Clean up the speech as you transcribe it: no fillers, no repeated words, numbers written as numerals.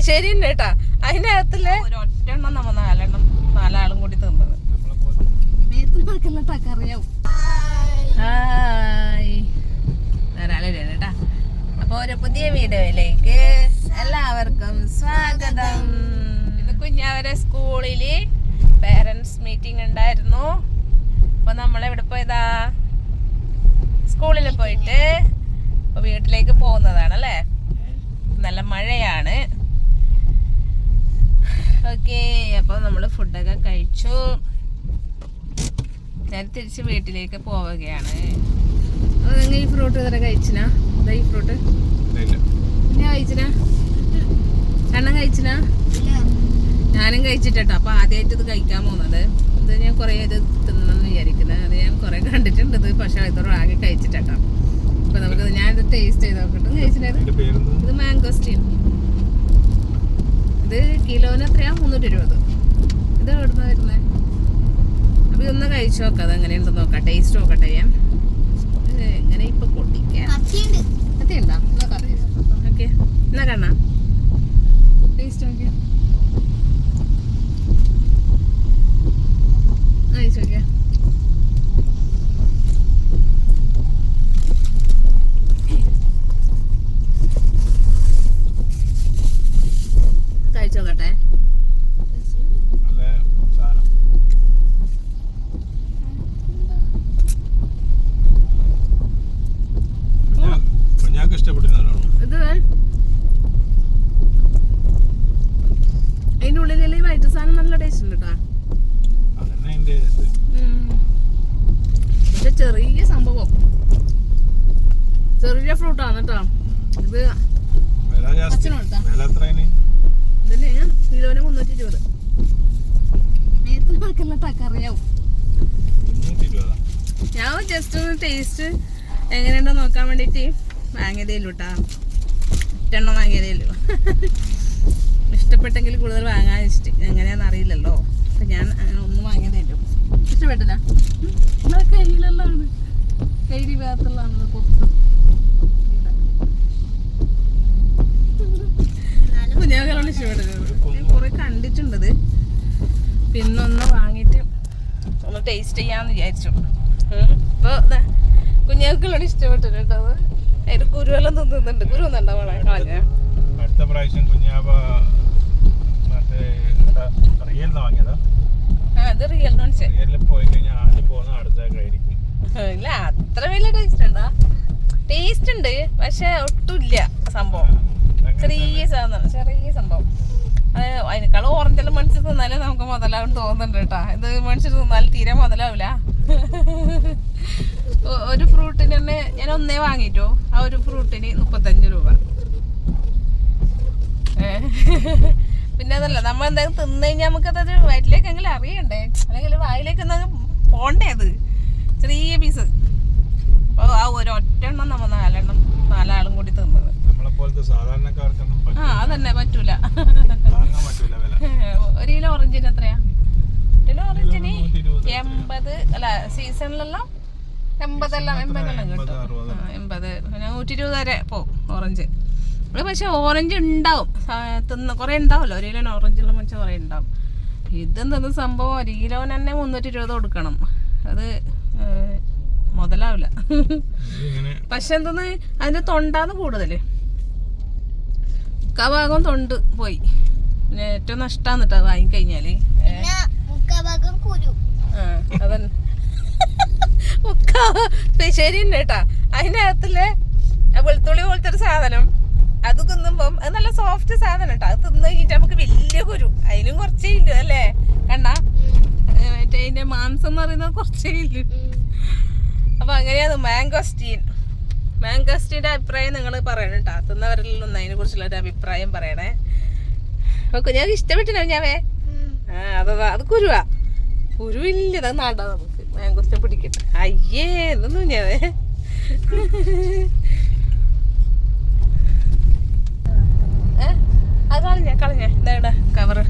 ശരി ഉണ്ട് കേട്ടാ. അതിന്റെ അകത്തില് ഒറ്റെണ്ണം നമ്മ നാലാളും കൂടി തിന്നത്. കേട്ടാ. അപ്പൊ ഒരു പുതിയ വീഡിയോയിലേക്ക് എല്ലാവർക്കും സ്വാഗതം. ഇത് കുഞ്ഞാവരെ സ്കൂളില് പേരന്റ്സ് മീറ്റിംഗ് ഉണ്ടായിരുന്നു. അപ്പൊ നമ്മളെവിടെ പോയതാ? സ്കൂളിൽ പോയിട്ട് ഇപ്പൊ വീട്ടിലേക്ക് പോകുന്നതാണ് അല്ലേ. നല്ല മഴയാണ്. ഓക്കെ, അപ്പോൾ നമ്മൾ ഫുഡൊക്കെ കഴിച്ചു. ഞാൻ തിരിച്ച് വീട്ടിലേക്ക് പോവുകയാണ്. അപ്പോൾ നിങ്ങൾ ഈ ഫ്രൂട്ട് ഇതുവരെ കഴിച്ചിനാ? ഈ ഫ്രൂട്ട് ഞാൻ കഴിച്ചിനാ? എണ്ണം കഴിച്ചിനാ? ഞാനും കഴിച്ചിട്ടോ. അപ്പോൾ ആദ്യമായിട്ട് ഇത് കഴിക്കാൻ പോകുന്നത്. ഇത് ഞാൻ കുറേ ഇത് തിന്നെന്ന് വിചാരിക്കുന്നത്. അത് ഞാൻ കുറേ കണ്ടിട്ടുണ്ട് ഇത്. പക്ഷേ ഇതൊരു ആകെ കഴിച്ചിട്ടോ. അപ്പോൾ നമുക്ക് ഞാനിത് ടേസ്റ്റ് ചെയ്ത് നോക്കട്ടെ. കഴിച്ചിട്ടത് ഇത് മാംഗോസ്റ്റീൻ. ഇത് കിലോന് എത്രയാ? 320. ഇത് എവിടുന്ന വരുന്നത്? അപ്പൊ ഇതൊന്ന് കഴിച്ചു നോക്കാം. അത് എങ്ങനെയുണ്ടെന്ന് നോക്കാം. ടേസ്റ്റ് നോക്കട്ടെ ഞാൻ. എങ്ങനെ ഇപ്പൊ പൊട്ടിക്കാം. കത്തിയുണ്ടോ? ഓക്കെ, എന്നാ കണ്ണാ ടേസ്റ്റ് നോക്കിയാ കഴിച്ചു നോക്കിയാ. കഴിച്ചോക്കട്ടെ. ഇത് അതിന്റെ ഉള്ളിൽ വൈറ്റ് സാധനം നല്ല ടേസ്റ്റ് ഉണ്ട് കേട്ടോ. പക്ഷെ ചെറിയ സംഭവം, ചെറിയ ഫ്രൂട്ടാണ് കേട്ടോ. ഇത് ഇതിന് കിലോന് 320. അറിയാവും. ഞാൻ ജസ്റ്റ് ഒന്ന് ടേസ്റ്റ് എങ്ങനെയുണ്ടോ നോക്കാൻ വേണ്ടിട്ട് വാങ്ങിയതേലു കേട്ടാ. ഒറ്റെണ്ണം വാങ്ങിയതേലു. ഇഷ്ടപ്പെട്ടെങ്കിൽ കൂടുതൽ വാങ്ങാൻ എങ്ങനെയാന്ന് അറിയില്ലല്ലോ. അപ്പൊ ഞാൻ അങ്ങനെ ഒന്നും വാങ്ങിയതേലു. ഇഷ്ടപ്പെട്ടില്ല? നിങ്ങളെ കയ്യിലുള്ളതാണ്, കയ്യിൽ ഭാഗത്തുള്ളതാണ് പൊത്തും. കുഞ്ഞാക്കളാണ് ഇഷ്ടപ്പെട്ടത്. ഞാൻ കുറെ കണ്ടിട്ടുണ്ടത്. പിന്നൊന്ന് വാങ്ങിയിട്ട് ഒന്ന് ടേസ്റ്റ് ചെയ്യാന്ന് വിചാരിച്ചു. ഇപ്പൊ കുഞ്ഞാക്കളാണ് ഇഷ്ടപ്പെട്ടത് കേട്ടോ. അതിന്റെ കുരുവെല്ലാം തിന്നുന്നുണ്ട്. കുരു ഒന്നുണ്ടോ മോളെ? കളഞ്ഞ അടുത്ത പ്രാവശ്യം കുഞ്ഞാവ അത് റിയൽ പോയി കഴിഞ്ഞാൽ ആദ്യം പോകുന്ന അടുത്തേക്കായിരിക്കും. ഇല്ല, അത്ര വലിയ ടേസ്റ്റ് ഉണ്ടോ? ടേസ്റ്റ് ഉണ്ട്, പക്ഷെ ഒട്ടുമില്ല സംഭവം. ചെറിയ സാധനം, ചെറിയ സംഭവം. അത് അതിനേക്കാളും ഓറഞ്ചെല്ലാം മനുഷ്യർ തിന്നാലേ നമുക്ക് മുതലാവും തോന്നുന്നുണ്ട് കേട്ടാ. ഇത് മനുഷ്യർ തിന്നാലും തീരെ മുതലാവില്ല. ഒരു ഫ്രൂട്ടിന് തന്നെ ഞാൻ ഒന്നേ വാങ്ങിട്ടോ. ആ ഒരു ഫ്രൂട്ടിന് 35 രൂപ. പിന്നെ അതല്ല, നമ്മൾ എന്തായാലും തിന്നു കഴിഞ്ഞാൽ നമുക്കത് വയറ്റിലേക്കെങ്കിലും അറിയണ്ടേ, അല്ലെങ്കിൽ വായിലേക്ക് പോണ്ടേ. അത് ചെറിയ പീസ്. അപ്പോൾ ആ ഒറ്റെണ്ണം നമ്മ നാലാളും കൂടി തിന്നത്. അതന്നെ പറ്റൂല. 1 കിലോ ഓറഞ്ചിന് എത്രയാ? 1 കിലോ ഓറഞ്ചിന് 80. അല്ല, സീസണിലെല്ലാം 80 എല്ലാം കിട്ടും. 80 പിന്നെ 120 വരെ പോവും ഓറഞ്ച്. പക്ഷെ ഓറഞ്ച് ഉണ്ടാവും, കുറെ ഉണ്ടാവുമല്ലോ. 1 കിലോ ഓറഞ്ചുള്ള മനുഷ്യ കുറെ ഉണ്ടാവും. ഇതെന്തെന്ന് സംഭവം 1 കിലോന് തന്നെ 320 കൊടുക്കണം. അത് മുതലാവില്ല. പക്ഷെ എന്തെന്ന് അതിന്റെ തൊണ്ടാന്ന് കൂടുതല്. ഭാഗം തൊണ്ട് പോയി. പിന്നെ ഏറ്റവും നഷ്ടാന്ന് കേട്ടോ വാങ്ങിക്കഴിഞ്ഞാല്. അതന്നെ ശരിയുണ്ട് കേട്ടാ. അതിന്റെ അകത്തില് വെളുത്തുള്ളി പോലത്തെ ഒരു സാധനം. അത് തിന്നുമ്പം അത് നല്ല സോഫ്റ്റ് സാധനം കേട്ടോ. അത് തിന്നു കഴിഞ്ഞിട്ട് നമുക്ക് വലിയ കുരു. അതിലും കുറച്ചേ ഇല്ലു അല്ലേ കണ്ടാ? മറ്റേ അതിന്റെ മാംസം എന്ന് പറയുന്നത് കുറച്ചേ ഇല്ലു. അപ്പൊ അങ്ങനെയാണ് മാംഗോസ്റ്റീന്റെ അഭിപ്രായം നിങ്ങൾ പറയണം കേട്ടോ. തിന്നവരെല്ലാം ഒന്ന് അതിനെ കുറിച്ചുള്ള ഒരു അഭിപ്രായം പറയണേ. അപ്പൊ ഞാൻ ഇഷ്ടപ്പെട്ടില്ല ഞാവേ. അത് കുരുവാ. കുരുവില്ല, അത് നടാ നമുക്ക്. മാംഗോസ്റ്റീൻ പിടിക്കട്ടെ. അയ്യേ, ഇതൊന്നും ഞാവേ. അത് കളഞ്ഞ ഇതാ കവറ്.